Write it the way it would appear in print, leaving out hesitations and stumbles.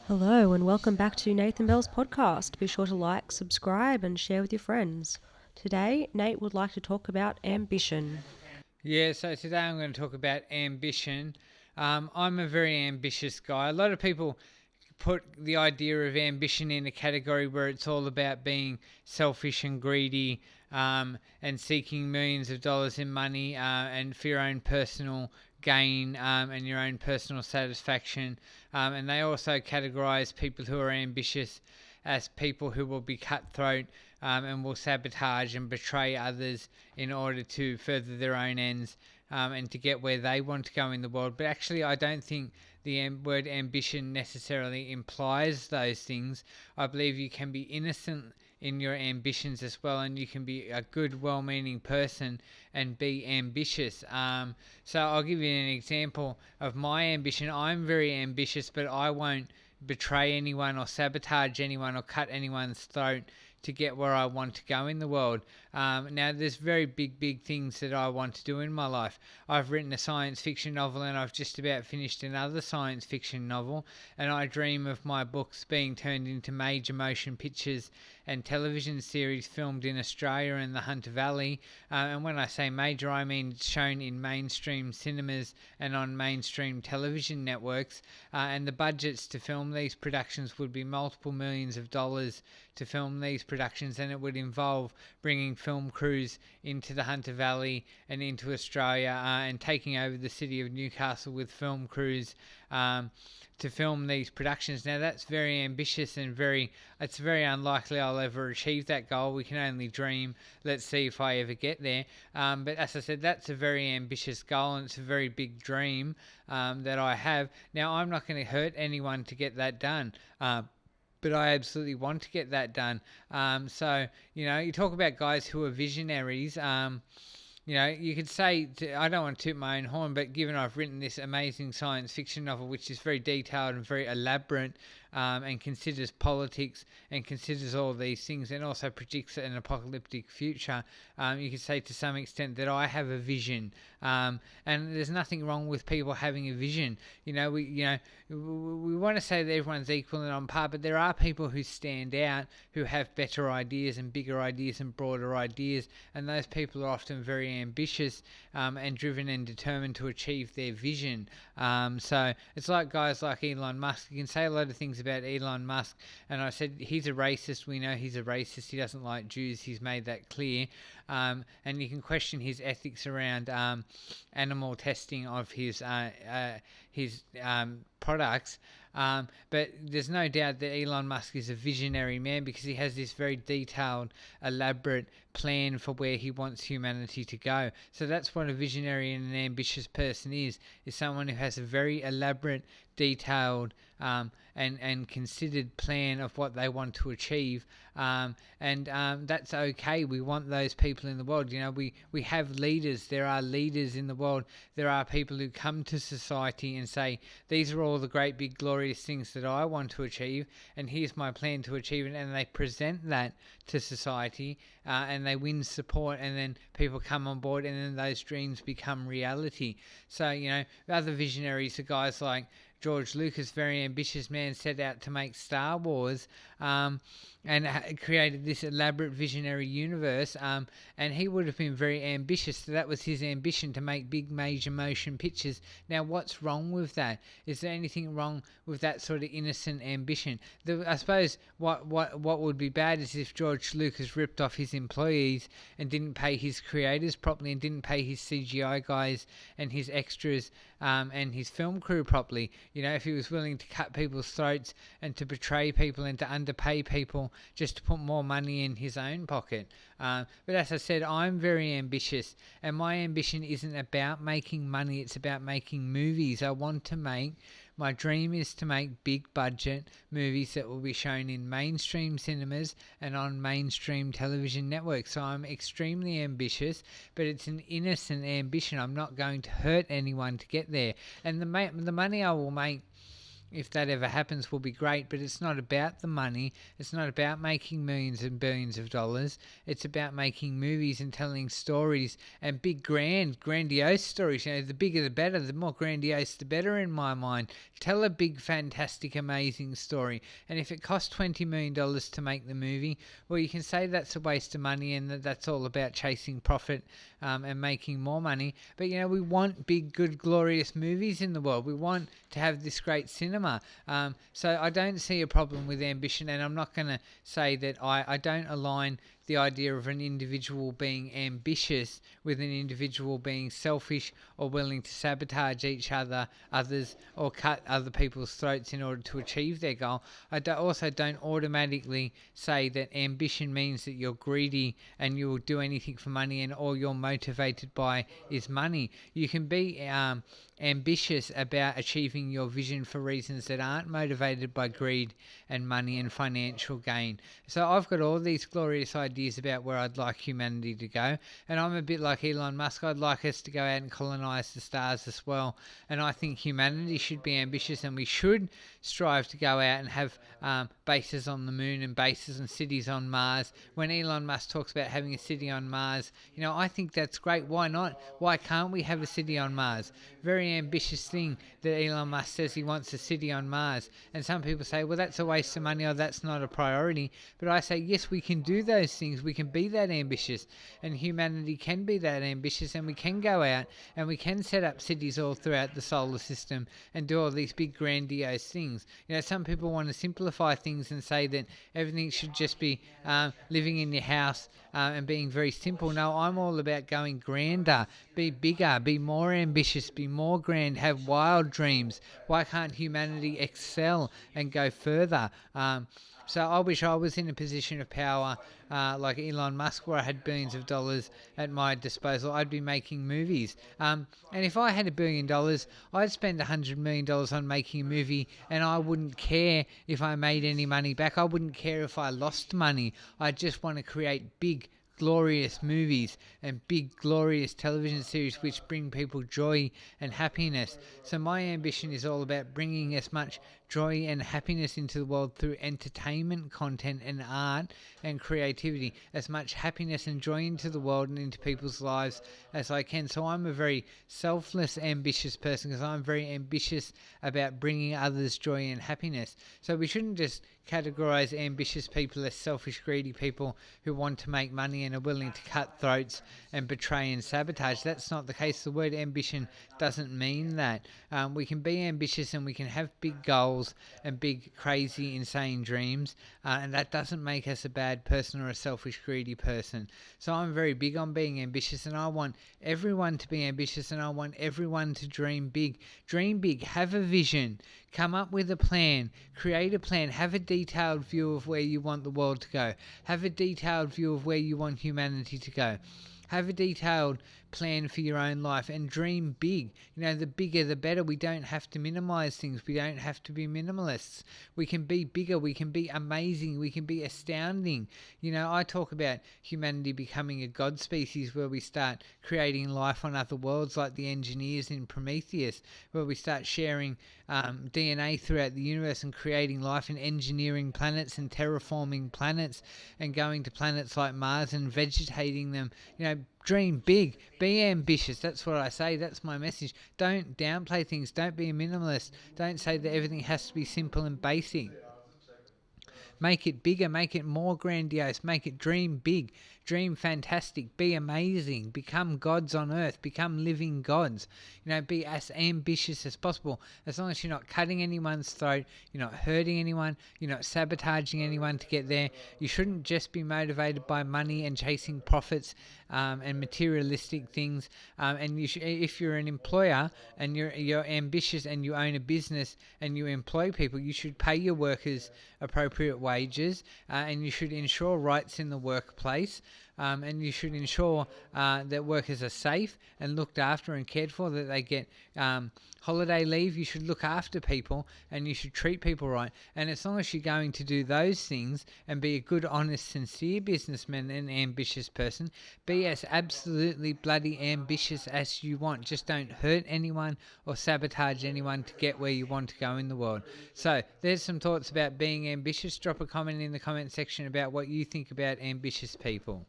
Hello, and welcome back to Nathan Bell's podcast. Be sure to like, subscribe, and share with your friends. Today, Nate would like to talk about ambition. Yeah, so today I'm going to talk about ambition. I'm a very ambitious guy. A lot of people put the idea of ambition in a category where it's all about being selfish and greedy, and seeking millions of dollars in money, and for your own personal gain, and your own personal satisfaction. And they also categorize people who are ambitious as people who will be cutthroat, and will sabotage and betray others in order to further their own ends, and to get where they want to go in the world. But actually, I don't think the word ambition necessarily implies those things. I believe you can be innocent in your ambitions as well, and you can be a good, well meaning person and be ambitious. So, I'll give you an example of my ambition. I'm very ambitious, but I won't betray anyone or sabotage anyone or cut anyone's throat to get where I want to go in the world. Now, there's very big things that I want to do in my life. I've written a science fiction novel and I've just about finished another science fiction novel, and I dream of my books being turned into major motion pictures and television series filmed in Australia and the Hunter Valley. And when I say major, I mean shown in mainstream cinemas and on mainstream television networks. And the budgets to film these productions would be multiple millions of dollars to film these productions, and it would involve bringing film crews into the Hunter Valley and into Australia, and taking over the city of Newcastle with film crews, to film these productions. Now, that's very ambitious and it's very unlikely I'll ever achieve that goal. We can only dream. Let's see if I ever get there. But as I said, that's a very ambitious goal, and it's a very big dream, that I have. Now, I'm not going to hurt anyone to get that done. But I absolutely want to get that done. So, you talk about guys who are visionaries. You could say, I don't want to toot my own horn, but given I've written this amazing science fiction novel, which is very detailed and very elaborate, and considers politics and considers all these things, and also predicts an apocalyptic future, you could say to some extent that I have a vision. And there's nothing wrong with people having a vision. We want to say that everyone's equal and on par, but there are people who stand out, who have better ideas and bigger ideas and broader ideas, and those people are often very ambitious, and driven and determined to achieve their vision. So it's like guys like Elon Musk. You can say a lot of things about Elon Musk, and I said he's a racist. We know he's a racist. He doesn't like Jews. He's made that clear. And you can question his ethics around animal testing of his products. But there's no doubt that Elon Musk is a visionary man, because he has this very detailed, elaborate plan for where he wants humanity to go. So that's what a visionary and an ambitious person is someone who has a very elaborate, detailed, and considered plan of what they want to achieve. And that's okay. We want those people in the world. We have leaders. There are leaders in the world. There are people who come to society and say, these are all the great big glorious things that I want to achieve, and here's my plan to achieve it. And they present that to society, and they win support, and then people come on board, and then those dreams become reality. So, other visionaries are guys like George Lucas, very ambitious man, set out to make Star Wars, and created this elaborate visionary universe, and he would have been very ambitious. So that was his ambition, to make big major motion pictures. Now, what's wrong with that? Is there anything wrong with that sort of innocent ambition? I suppose what would be bad is if George Lucas ripped off his employees and didn't pay his creators properly, and didn't pay his CGI guys and his extras, and his film crew properly. If he was willing to cut people's throats and to betray people and to underpay people just to put more money in his own pocket. But as I said, I'm very ambitious, and my ambition isn't about making money, it's about making movies. My dream is to make big budget movies that will be shown in mainstream cinemas and on mainstream television networks. So I'm extremely ambitious, but it's an innocent ambition. I'm not going to hurt anyone to get there. And the money I will make if that ever happens, will be great, but it's not about the money. It's not about making millions and billions of dollars. It's about making movies and telling stories, and big, grandiose stories. You know, the bigger the better, the more grandiose the better in my mind. Tell a big, fantastic, amazing story. And if it costs $20 million to make the movie, well, you can say that's a waste of money and that's all about chasing profit and making more money. But, you know, we want big, good, glorious movies in the world. We want to have this great cinema. So I don't see a problem with ambition, and I'm not going to say that I don't align the idea of an individual being ambitious with an individual being selfish or willing to sabotage others, or cut other people's throats in order to achieve their goal. Also don't automatically say that ambition means that you're greedy and you'll do anything for money and all you're motivated by is money. You can be ambitious about achieving your vision for reasons that aren't motivated by greed and money and financial gain. So I've got all these glorious ideas about where I'd like humanity to go, and I'm a bit like Elon Musk. I'd like us to go out and colonize the stars as well, and I think humanity should be ambitious, and we should strive to go out and have bases on the moon and bases and cities on Mars. When Elon Musk talks about having a city on Mars, you know, I think that's great. Why not? Why can't we have a city on Mars? Very ambitious thing that Elon Musk says he wants a city on Mars, and some people say, well, that's a waste of money or that's not a priority. But I say, yes, we can do those things. We can be that ambitious, and humanity can be that ambitious, and we can go out and we can set up cities all throughout the solar system and do all these big grandiose things. You know, some people want to simplify things and say that everything should just be living in your house and being very simple. No, I'm all about going grander, be bigger, be more ambitious, be more grand, have wild dreams. Why can't humanity excel and go further? So I wish I was in a position of power like Elon Musk, where I had billions of dollars at my disposal. I'd be making movies. And if I had $1 billion, I'd spend $100 million on making a movie, and I wouldn't care if I made any money back. I wouldn't care if I lost money. I just want to create big, glorious movies and big, glorious television series which bring people joy and happiness. So my ambition is all about bringing as much joy and happiness into the world through entertainment content and art and creativity, as much happiness and joy into the world and into people's lives as I can. So I'm a very selfless, ambitious person, because I'm very ambitious about bringing others joy and happiness. So we shouldn't just categorize ambitious people as selfish, greedy people who want to make money and are willing to cut throats and betray and sabotage. That's not the case. The word ambition doesn't mean that. We can be ambitious and we can have big goals and big, crazy, insane dreams, and that doesn't make us a bad person or a selfish, greedy person. So I'm very big on being ambitious, and I want everyone to be ambitious, and I want everyone to dream big. Dream big, have a vision, come up with a plan, create a plan, have a detailed view of where you want the world to go, have a detailed view of where you want humanity to go. Have a detailed plan for your own life and dream big. You know, the bigger the better. We don't have to minimize things. We don't have to be minimalists. We can be bigger. We can be amazing. We can be astounding. You know, I talk about humanity becoming a god species, where we start creating life on other worlds like the engineers in Prometheus, where we start sharing DNA throughout the universe and creating life and engineering planets and terraforming planets and going to planets like Mars and vegetating them. You know, dream big, be ambitious. That's what I say. That's my message. Don't downplay things. Don't be a minimalist. Don't say that everything has to be simple and basic. Make it bigger, make it more grandiose, make it dream big, dream fantastic, be amazing, become gods on earth, become living gods. You know, be as ambitious as possible. As long as you're not cutting anyone's throat, you're not hurting anyone, you're not sabotaging anyone to get there. You shouldn't just be motivated by money and chasing profits and materialistic things. And you if you're an employer and you're ambitious and you own a business and you employ people, you should pay your workers appropriate wages, and you should ensure rights in the workplace. and you should ensure that workers are safe and looked after and cared for, that they get holiday leave. You should look after people and you should treat people right. And as long as you're going to do those things and be a good, honest, sincere businessman and ambitious person, be as absolutely bloody ambitious as you want. Just don't hurt anyone or sabotage anyone to get where you want to go in the world. So there's some thoughts about being ambitious. Drop a comment in the comment section about what you think about ambitious people.